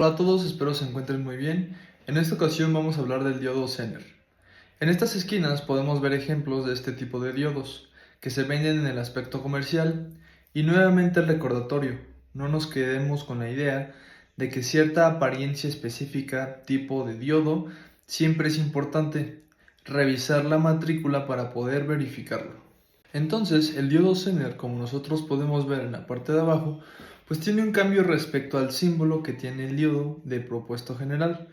Hola a todos, espero se encuentren muy bien. En esta ocasión vamos a hablar del diodo Zener. En estas esquinas podemos ver ejemplos de este tipo de diodos que se venden en el aspecto comercial y nuevamente el recordatorio, no nos quedemos con la idea de que cierta apariencia específica tipo de diodo siempre es importante revisar la matrícula para poder verificarlo. Entonces, el diodo Zener, como nosotros podemos ver en la parte de abajo, pues tiene un cambio respecto al símbolo que tiene el diodo de propuesto general,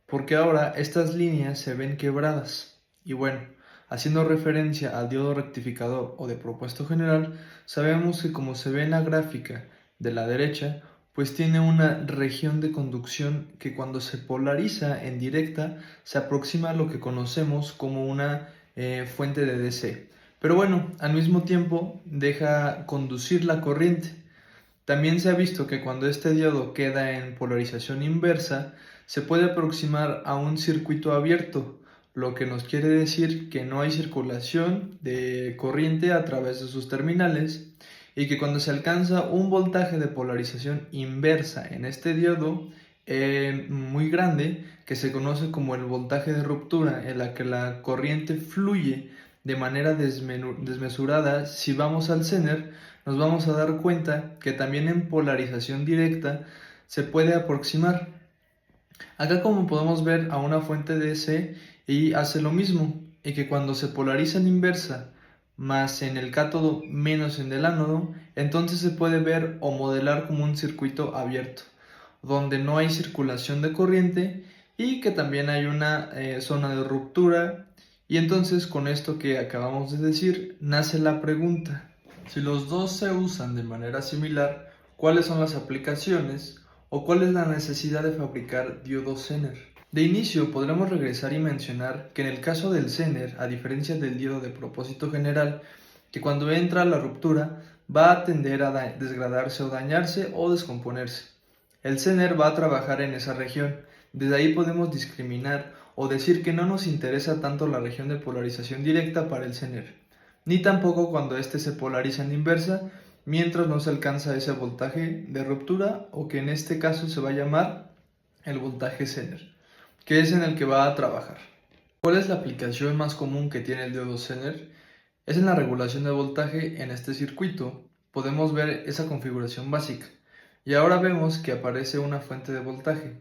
porque ahora estas líneas se ven quebradas. Y bueno, haciendo referencia al diodo rectificador o de propuesto general, sabemos que como se ve en la gráfica de la derecha, pues tiene una región de conducción que cuando se polariza en directa se aproxima a lo que conocemos como una fuente de DC. Pero bueno, al mismo tiempo deja conducir la corriente. También se ha visto que cuando este diodo queda en polarización inversa, se puede aproximar a un circuito abierto, lo que nos quiere decir que no hay circulación de corriente a través de sus terminales y que cuando se alcanza un voltaje de polarización inversa en este diodo muy grande, que se conoce como el voltaje de ruptura, en la que la corriente fluye de manera desmesurada, si vamos al Zener, nos vamos a dar cuenta que también en polarización directa se puede aproximar. Acá como podemos ver a una fuente DC y hace lo mismo, y que cuando se polariza en inversa, más en el cátodo menos en el ánodo, entonces se puede ver o modelar como un circuito abierto, donde no hay circulación de corriente y que también hay una zona de ruptura. Y entonces con esto que acabamos de decir, nace la pregunta: si los dos se usan de manera similar, ¿cuáles son las aplicaciones o cuál es la necesidad de fabricar diodos Zener? De inicio podremos regresar y mencionar que en el caso del Zener, a diferencia del diodo de propósito general, que cuando entra la ruptura va a tender a desgradarse o dañarse o descomponerse. El Zener va a trabajar en esa región. Desde ahí podemos discriminar o decir que no nos interesa tanto la región de polarización directa para el Zener, ni tampoco cuando éste se polariza en inversa, mientras no se alcanza ese voltaje de ruptura, o que en este caso se va a llamar el voltaje Zener, que es en el que va a trabajar. ¿Cuál es la aplicación más común que tiene el diodo Zener? Es en la regulación de voltaje. En este circuito podemos ver esa configuración básica y ahora vemos que aparece una fuente de voltaje,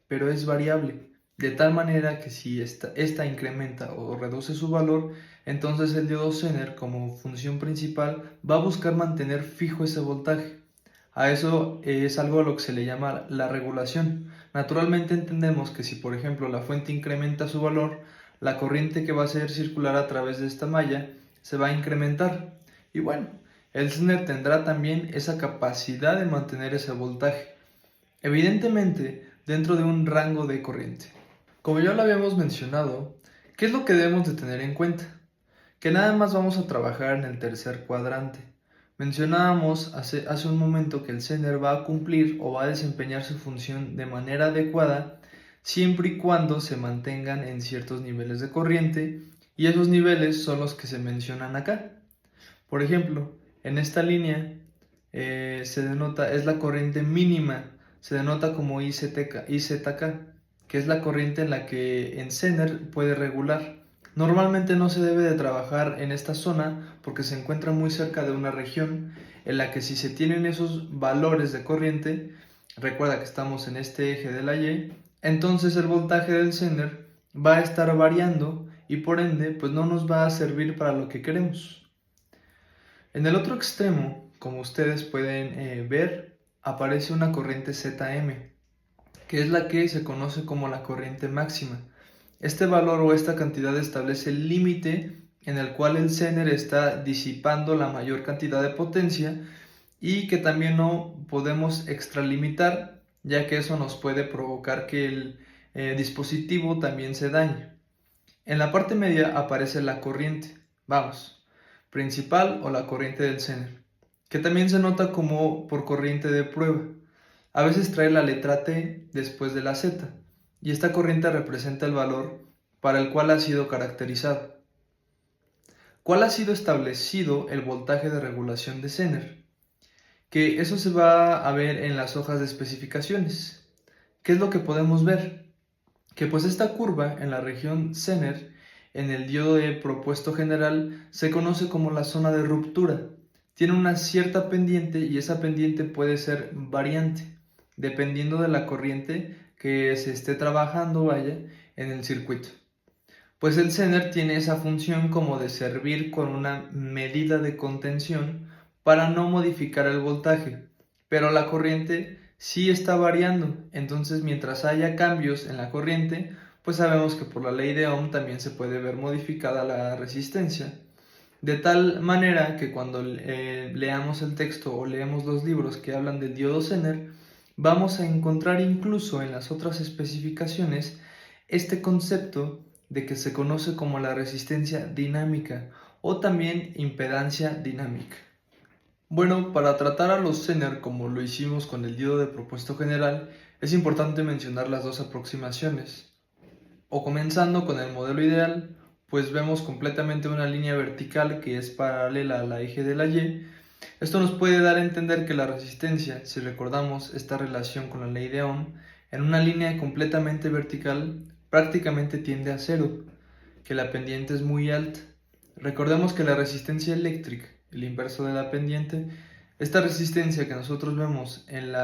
pero es variable, de tal manera que si esta incrementa o reduce su valor, entonces el diodo Zener como función principal va a buscar mantener fijo ese voltaje. A eso es algo a lo que se le llama la regulación. Naturalmente entendemos que si por ejemplo la fuente incrementa su valor, la corriente que va a hacer circular a través de esta malla se va a incrementar. Y bueno, el Zener tendrá también esa capacidad de mantener ese voltaje, evidentemente dentro de un rango de corriente. Como ya lo habíamos mencionado, ¿qué es lo que debemos de tener en cuenta? Que nada más vamos a trabajar en el tercer cuadrante. Mencionábamos hace un momento que el Zener va a cumplir o va a desempeñar su función de manera adecuada siempre y cuando se mantengan en ciertos niveles de corriente, y esos niveles son los que se mencionan acá. Por ejemplo, en esta línea se denota, es la corriente mínima, se denota como IZK, que es la corriente en la que en Zener puede regular. Normalmente no se debe de trabajar en esta zona porque se encuentra muy cerca de una región en la que si se tienen esos valores de corriente, recuerda que estamos en este eje de la Y, entonces el voltaje del Zener va a estar variando y por ende pues no nos va a servir para lo que queremos. En el otro extremo, como ustedes pueden ver, aparece una corriente ZM, que es la que se conoce como la corriente máxima. Este valor o esta cantidad establece el límite en el cual el Zener está disipando la mayor cantidad de potencia y que también no podemos extralimitar, ya que eso nos puede provocar que el dispositivo también se dañe. En la parte media aparece la corriente, vamos, principal o la corriente del Zener, que también se nota como por corriente de prueba. A veces trae la letra T después de la Z, y esta corriente representa el valor para el cual ha sido caracterizado. ¿Cuál ha sido establecido el voltaje de regulación de Zener? Que eso se va a ver en las hojas de especificaciones. ¿Qué es lo que podemos ver? Que pues esta curva en la región Zener, en el diodo de propuesto general, se conoce como la zona de ruptura. Tiene una cierta pendiente y esa pendiente puede ser variante, dependiendo de la corriente que se esté trabajando, vaya, en el circuito. Pues el Zener tiene esa función como de servir con una medida de contención para no modificar el voltaje, pero la corriente sí está variando, entonces mientras haya cambios en la corriente, pues sabemos que por la ley de Ohm también se puede ver modificada la resistencia, de tal manera que cuando leamos el texto o leemos los libros que hablan del diodo Zener, vamos a encontrar incluso en las otras especificaciones este concepto de que se conoce como la resistencia dinámica o también impedancia dinámica. Bueno, para tratar a los Zener como lo hicimos con el diodo de propuesto general, es importante mencionar las dos aproximaciones. O comenzando con el modelo ideal, pues vemos completamente una línea vertical que es paralela a la eje de la Y. Esto nos puede dar a entender que la resistencia, si recordamos esta relación con la ley de Ohm, en una línea completamente vertical prácticamente tiende a cero, que la pendiente es muy alta. Recordemos que la resistencia eléctrica, el inverso de la pendiente, esta resistencia que nosotros vemos en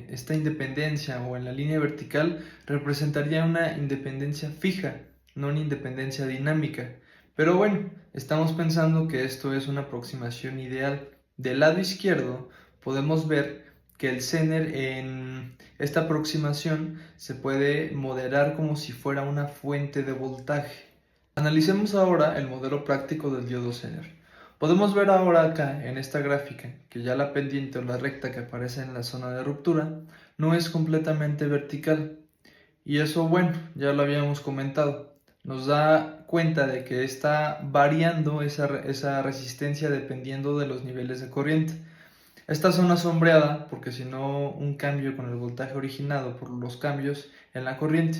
esta independencia o en la línea vertical representaría una independencia fija, no una independencia dinámica. Pero bueno, estamos pensando que esto es una aproximación ideal. Del lado izquierdo podemos ver que el Zener en esta aproximación se puede moderar como si fuera una fuente de voltaje. Analicemos ahora el modelo práctico del diodo Zener. Podemos ver ahora acá en esta gráfica que ya la pendiente o la recta que aparece en la zona de ruptura no es completamente vertical. Y eso, bueno, ya lo habíamos comentado. Nos da cuenta de que está variando esa resistencia dependiendo de los niveles de corriente. Esta zona sombreada porque si no un cambio con el voltaje originado por los cambios en la corriente.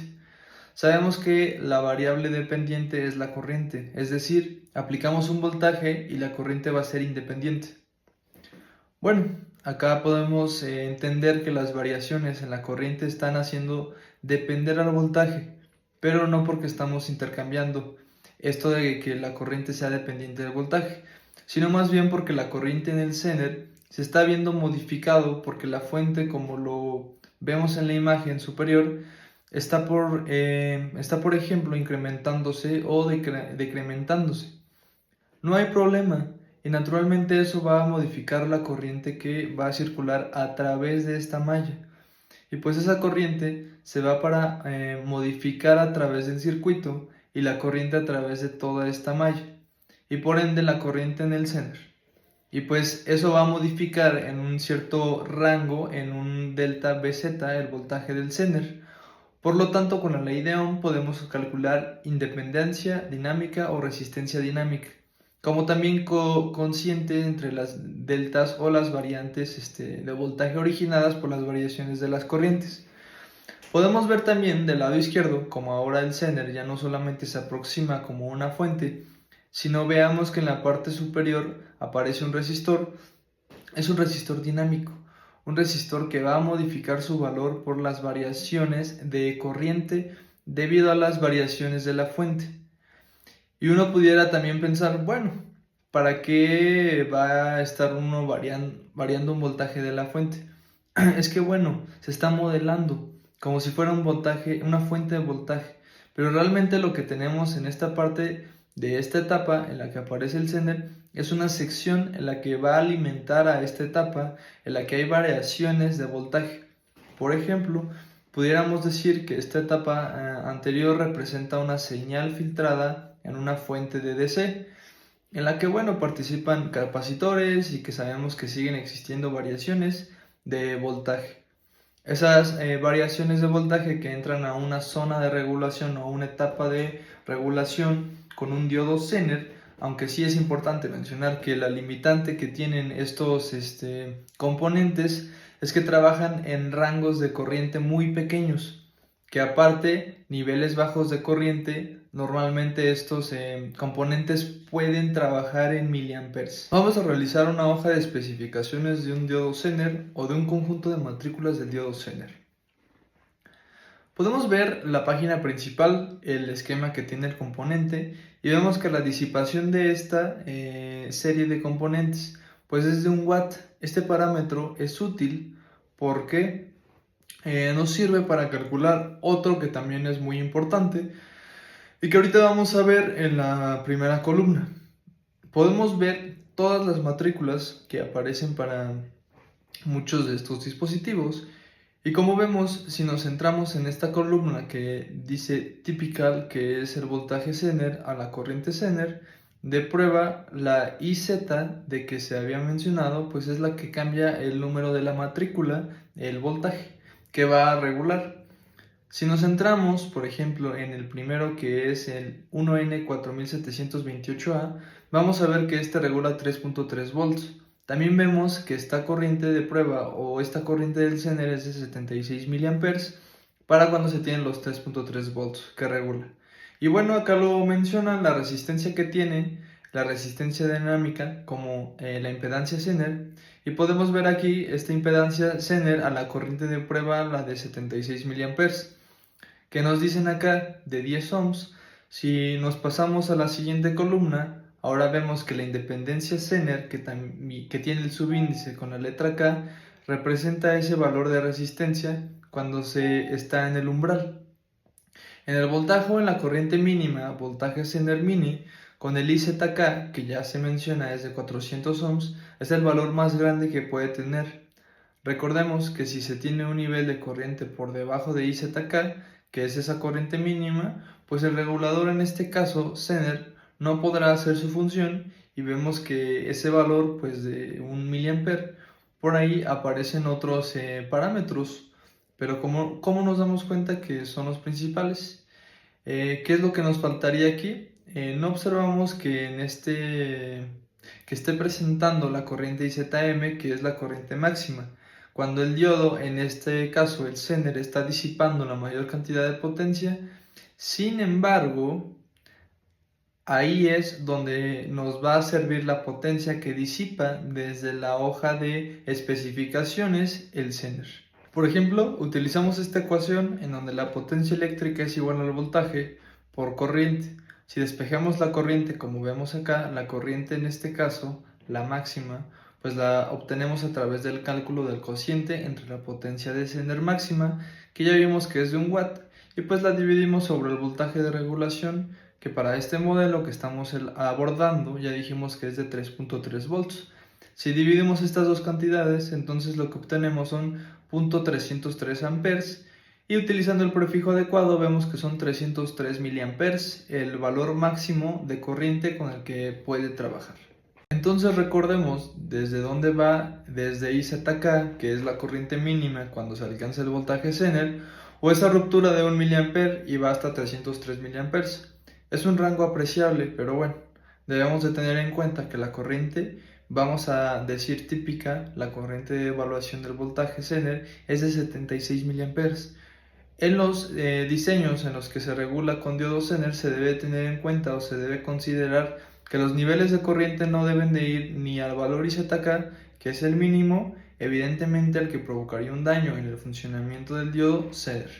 Sabemos que la variable dependiente es la corriente, es decir, aplicamos un voltaje y la corriente va a ser independiente. Bueno, acá podemos entender que las variaciones en la corriente están haciendo depender al voltaje, pero no porque estamos intercambiando esto de que la corriente sea dependiente del voltaje, sino más bien porque la corriente en el Zener se está viendo modificado porque la fuente, como lo vemos en la imagen superior, está por ejemplo incrementándose o decrementándose. No hay problema y naturalmente eso va a modificar la corriente que va a circular a través de esta malla. Y pues esa corriente se va para modificar a través del circuito y la corriente a través de toda esta malla. Y por ende la corriente en el Zener. Y pues eso va a modificar en un cierto rango, en un delta BZ, el voltaje del Zener. Por lo tanto, con la ley de Ohm podemos calcular independencia dinámica o resistencia dinámica, como también consciente entre las deltas o las variantes de voltaje originadas por las variaciones de las corrientes. Podemos ver también del lado izquierdo como ahora el Zener ya no solamente se aproxima como una fuente, sino veamos que en la parte superior aparece un resistor. Es un resistor dinámico, un resistor que va a modificar su valor por las variaciones de corriente debido a las variaciones de la fuente. Y uno pudiera también pensar, bueno, ¿para qué va a estar uno variando un voltaje de la fuente? Es que bueno, se está modelando como si fuera un voltaje, una fuente de voltaje, pero realmente lo que tenemos en esta parte de esta etapa en la que aparece el Zener es una sección en la que va a alimentar a esta etapa en la que hay variaciones de voltaje. Por ejemplo, pudiéramos decir que esta etapa anterior representa una señal filtrada en una fuente de DC, en la que bueno, participan capacitores y que sabemos que siguen existiendo variaciones de voltaje. Esas variaciones de voltaje que entran a una zona de regulación o una etapa de regulación con un diodo Zener, aunque sí es importante mencionar que la limitante que tienen estos componentes es que trabajan en rangos de corriente muy pequeños, que aparte niveles bajos de corriente, normalmente estos componentes pueden trabajar en miliamperes. Vamos a realizar una hoja de especificaciones de un diodo Zener o de un conjunto de matrículas del diodo Zener. Podemos ver la página principal, el esquema que tiene el componente, y vemos que la disipación de esta serie de componentes pues es de 1 W. Este parámetro es útil porque nos sirve para calcular otro que también es muy importante y que ahorita vamos a ver en la primera columna. Podemos ver todas las matrículas que aparecen para muchos de estos dispositivos. Y como vemos, si nos centramos en esta columna que dice typical, que es el voltaje Zener a la corriente Zener, de prueba la IZ de que se había mencionado, pues es la que cambia el número de la matrícula, el voltaje, que va a regular. Si nos centramos, por ejemplo, en el primero que es el 1N4728A, vamos a ver que este regula 3.3 volts. También vemos que esta corriente de prueba o esta corriente del Zener es de 76 mA para cuando se tienen los 3.3 volts que regula. Y bueno, acá lo mencionan la resistencia que tiene, la resistencia dinámica como la impedancia Zener. Y podemos ver aquí esta impedancia Zener a la corriente de prueba, la de 76 mA. Que nos dicen acá de 10 ohms. Si nos pasamos a la siguiente columna, ahora vemos que la independencia Zener, que tiene el subíndice con la letra K, representa ese valor de resistencia cuando se está en el umbral. En el voltaje o en la corriente mínima, voltaje Zener mini, con el IZK, que ya se menciona es de 400 ohms, es el valor más grande que puede tener. Recordemos que si se tiene un nivel de corriente por debajo de IZK, que es esa corriente mínima, pues el regulador, en este caso Zener, no podrá hacer su función y vemos que ese valor pues de 1 mA, por ahí aparecen otros parámetros, pero ¿cómo nos damos cuenta que son los principales? ¿Qué es lo que nos faltaría aquí? No observamos que que esté presentando la corriente IZM, que es la corriente máxima. Cuando el diodo, en este caso el Zener, está disipando la mayor cantidad de potencia. Sin embargo, ahí es donde nos va a servir la potencia que disipa desde la hoja de especificaciones el Zener. Por ejemplo, utilizamos esta ecuación en donde la potencia eléctrica es igual al voltaje por corriente. Si despejamos la corriente, como vemos acá, la corriente en este caso, la máxima, pues la obtenemos a través del cálculo del cociente entre la potencia de Zener máxima, que ya vimos que es de 1 W, y pues la dividimos sobre el voltaje de regulación, que para este modelo que estamos abordando ya dijimos que es de 3.3 volts. Si dividimos estas dos cantidades, entonces lo que obtenemos son 0.303 amperes, y utilizando el prefijo adecuado vemos que son 303 miliamperes, el valor máximo de corriente con el que puede trabajar. Entonces recordemos desde dónde va, desde IZK, que es la corriente mínima cuando se alcanza el voltaje Zener, o esa ruptura de 1 mA y va hasta 303 miliamperes. Es un rango apreciable, pero bueno, debemos de tener en cuenta que la corriente, vamos a decir típica, la corriente de evaluación del voltaje Zener es de 76 miliamperes. En los diseños en los que se regula con diodo Zener se debe tener en cuenta o se debe considerar que los niveles de corriente no deben de ir ni al valor IZK, que es el mínimo, evidentemente al que provocaría un daño en el funcionamiento del diodo Zener.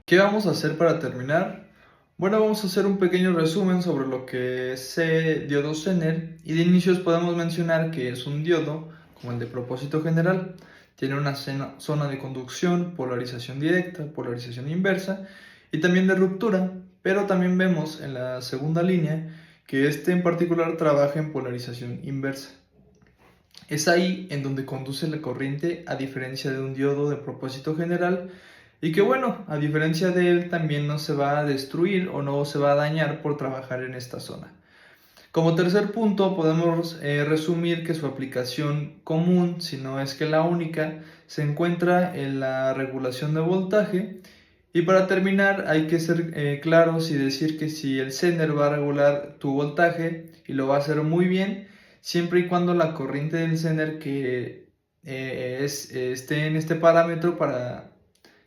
¿Qué vamos a hacer para terminar? Bueno, vamos a hacer un pequeño resumen sobre lo que es diodo Zener, y de inicios podemos mencionar que es un diodo como el de propósito general. Tiene una zona de conducción, polarización directa, polarización inversa y también de ruptura, pero también vemos en la segunda línea que este en particular trabaja en polarización inversa. Es ahí en donde conduce la corriente, a diferencia de un diodo de propósito general, y que bueno, a diferencia de él también no se va a destruir o no se va a dañar por trabajar en esta zona. Como tercer punto, podemos resumir que su aplicación común, si no es que la única, se encuentra en la regulación de voltaje. Y para terminar, hay que ser claros y decir que si el Zener va a regular tu voltaje, y lo va a hacer muy bien, siempre y cuando la corriente del Zener que esté en este parámetro, para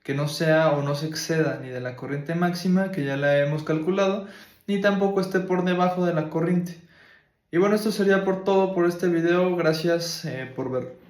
que no sea o no se exceda ni de la corriente máxima, que ya la hemos calculado, ni tampoco esté por debajo de la corriente. Y bueno, esto sería por todo por este video. Gracias por ver.